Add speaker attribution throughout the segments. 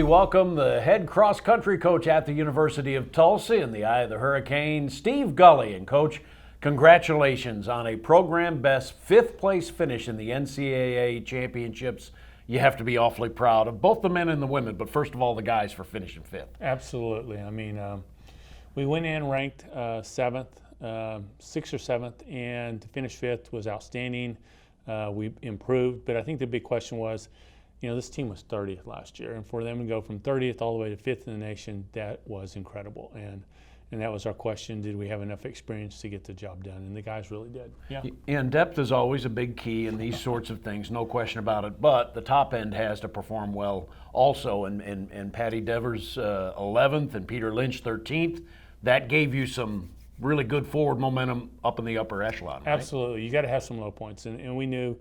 Speaker 1: welcome the head cross-country coach at the University of Tulsa in the eye of the hurricane, Steve Gully. And Coach, congratulations on a program best fifth-place finish in the NCAA championships. You have to be awfully proud of both the men and the women, but first of all, the guys for finishing fifth.
Speaker 2: Absolutely. I mean, we went in ranked seventh, sixth or seventh, and to finish fifth was outstanding. We improved, but I think the big question was, this team was 30th last year, and for them to go from 30th all the way to fifth in the nation, that was incredible. And that was our question: did we have enough experience to get the job done? And the guys really did. Yeah.
Speaker 1: And depth is always a big key in these sorts of things, no question about it. But the top end has to perform well also. And Patty Devers 11th and Peter Lynch 13th. That gave you some really good forward momentum up in the upper echelon. Right?
Speaker 2: Absolutely. You got to have some low points, and we knew.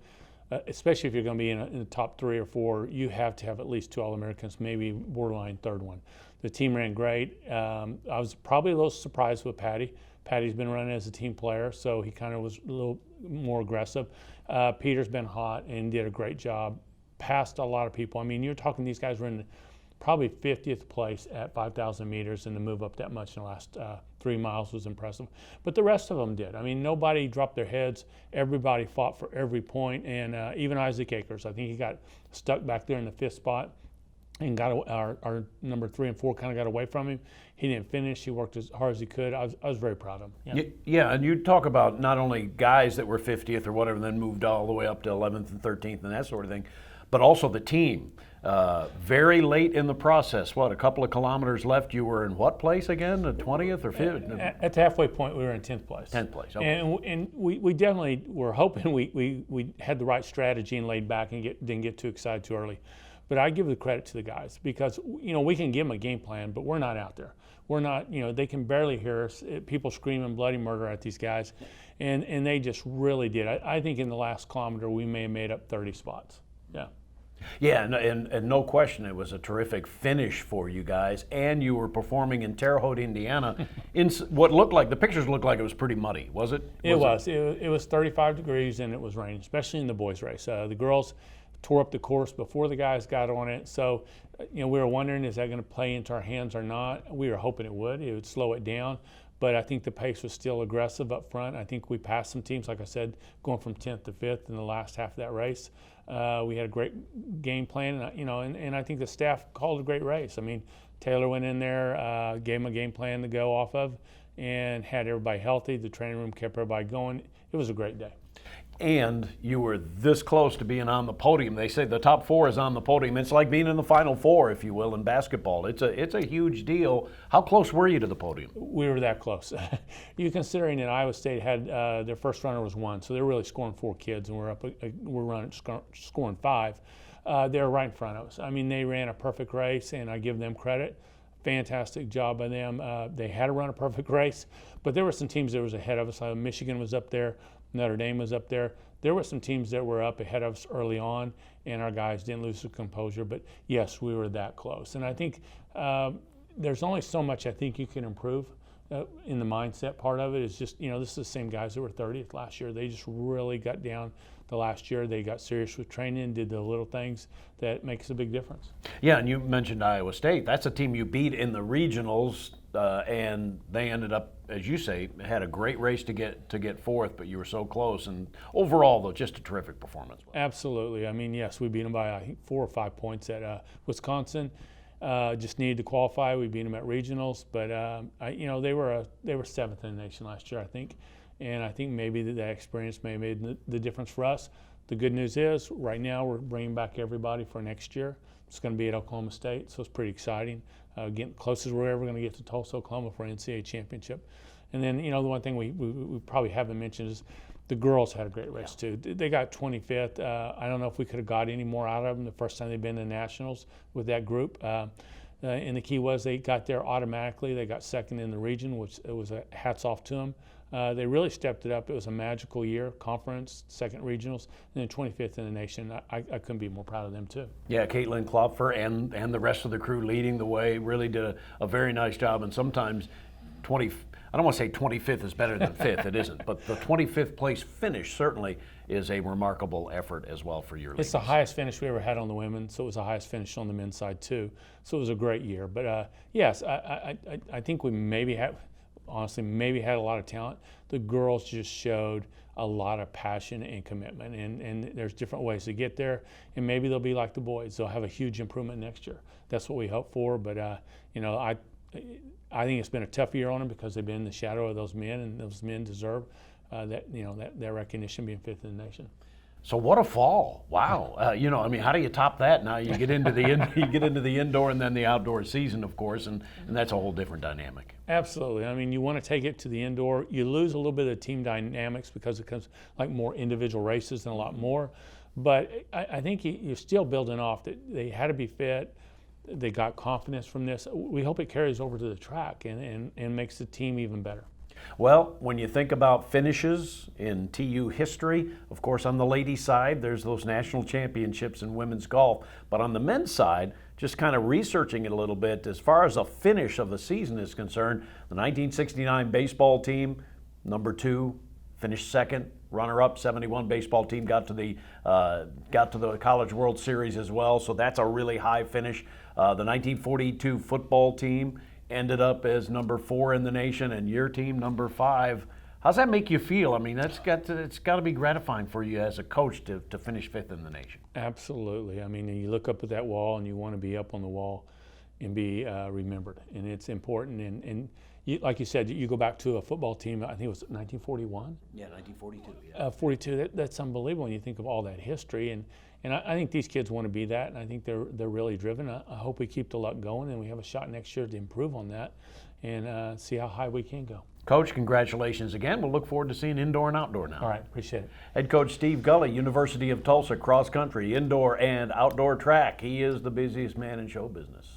Speaker 2: Especially if you're going to be in the top 3 or 4, you have to have at least 2 All-Americans, maybe borderline third one. The team ran great. I was probably a little surprised with Patty. Patty's been running as a team player, so he kind of was a little more aggressive. Peter's been hot and did a great job. Passed a lot of people. I mean, you're talking these guys were in probably 50th place at 5,000 meters, and to move up that much in the last 3 miles was impressive. But the rest of them did. I mean, nobody dropped their heads. Everybody fought for every point, and even Isaac Akers. I think he got stuck back there in the 5th spot and got our number 3 and 4 kind of got away from him. He didn't finish. He worked as hard as he could. I was very proud of him.
Speaker 1: Yeah, and you talk about not only guys that were 50th or whatever, then moved all the way up to 11th and 13th and that sort of thing, but also the team. Very late in the process, a couple of kilometers left, you were in what place again, the 20th or 5th?
Speaker 2: At the halfway point, we were in 10th place.
Speaker 1: 10th place, okay.
Speaker 2: And we definitely were hoping we had the right strategy and laid back and didn't get too excited too early. But I give the credit to the guys because, we can give them a game plan, but we're not out there. We're not, they can barely hear us. People screaming bloody murder at these guys. And they just really did. I think in the last kilometer, we may have made up 30 spots. Yeah.
Speaker 1: Yeah, and no question, it was a terrific finish for you guys, and you were performing in Terre Haute, Indiana, in what looked like, the pictures looked like it was pretty muddy, was it?
Speaker 2: It was 35 degrees and it was raining, especially in the boys' race. The girls tore up the course before the guys got on it, so we were wondering, is that going to play into our hands or not? We were hoping it would slow it down. But I think the pace was still aggressive up front. I think we passed some teams, like I said, going from 10th to 5th in the last half of that race. We had a great game plan, and I think the staff called a great race. I mean, Taylor went in there, gave them a game plan to go off of, and had everybody healthy. The training room kept everybody going. It was a great day.
Speaker 1: And you were this close to being on the podium. They say the top 4 is on the podium. It's like being in the Final Four, if you will, in basketball. It's a huge deal. How close were you to the podium?
Speaker 2: We were that close. You considering that Iowa State had their first runner was 1, so they were really scoring 4 kids, and we're scoring 5. They were right in front of us. I mean, they ran a perfect race, and I give them credit. Fantastic job by them. They had to run a perfect race, but there were some teams that was ahead of us. Michigan was up there. Notre Dame was up there. There were some teams that were up ahead of us early on, and our guys didn't lose their composure. But yes, we were that close. And I think there's only so much I think you can improve in the mindset part of it. Is just, this is the same guys that were 30th last year. They just really got down the last year. They got serious with training, did the little things that makes a big difference.
Speaker 1: Yeah, and you mentioned Iowa State. That's a team you beat in the regionals, and they ended up, as you say, had a great race to get 4th, but you were so close. And overall, though, just a terrific performance.
Speaker 2: Absolutely. I mean, yes, we beat them by, I think, 4 or 5 points at Wisconsin. Just needed to qualify. We beat them at regionals, but they were 7th in the nation last year, I think. And I think maybe that experience may have made the difference for us. The good news is, right now, we're bringing back everybody for next year. It's going to be at Oklahoma State, so it's pretty exciting. Getting closest we're ever going to get to Tulsa, Oklahoma for an NCAA championship. And then, the one thing we probably haven't mentioned is the girls had a great race, too. They got 25th. I don't know if we could have got any more out of them the first time they've been to nationals with that group. And the key was they got there automatically. They got 2nd in the region, which it was a hats off to them. They really stepped it up. It was a magical year, conference, 2nd regionals, and then 25th in the nation. I couldn't be more proud of them, too.
Speaker 1: Yeah, Caitlin Klopfer and the rest of the crew leading the way really did a very nice job. And sometimes I don't want to say 25th is better than 5th, it isn't, but the 25th place finish certainly is a remarkable effort as well for your ladies.
Speaker 2: It's the highest finish we ever had on the women, so it was the highest finish on the men's side too. So it was a great year. But yes, I think we maybe had a lot of talent. The girls just showed a lot of passion and commitment, and there's different ways to get there, and maybe they'll be like the boys. They'll have a huge improvement next year. That's what we hope for. But I think it's been a tough year on them because they've been in the shadow of those men, and those men deserve that recognition, being 5th in the nation.
Speaker 1: So what a fall! Wow, how do you top that? Now you get into the indoor and then the outdoor season, of course, and that's a whole different dynamic.
Speaker 2: Absolutely. I mean, you want to take it to the indoor. You lose a little bit of the team dynamics because it comes like more individual races and a lot more. But I think you're still building off that they had to be fit. They got confidence from this. We hope it carries over to the track and makes the team even better.
Speaker 1: Well, when you think about finishes in TU history, of course, on the ladies' side, there's those national championships in women's golf. But on the men's side, just kind of researching it a little bit, as far as a finish of the season is concerned, the 1969 baseball team, number 2, finished second. Runner-up, 71 baseball team got to the College World Series as well, so that's a really high finish. The 1942 football team ended up as number 4 in the nation, and your team number 5. How's that make you feel? I mean, it's got to be gratifying for you as a coach to finish 5th in the nation.
Speaker 2: Absolutely. I mean, you look up at that wall and you want to be up on the wall and be remembered, and it's important. And like you said, you go back to a football team. I think it was 1941.
Speaker 1: Yeah, 1942. Yeah.
Speaker 2: 42. That's unbelievable when you think of all that history. And I think these kids want to be that, and I think they're really driven. I hope we keep the luck going, and we have a shot next year to improve on that and see how high we can go.
Speaker 1: Coach, congratulations again. We'll look forward to seeing indoor and outdoor now.
Speaker 2: All right, appreciate it.
Speaker 1: Head coach Steve Gully, University of Tulsa cross country, indoor and outdoor track. He is the busiest man in show business.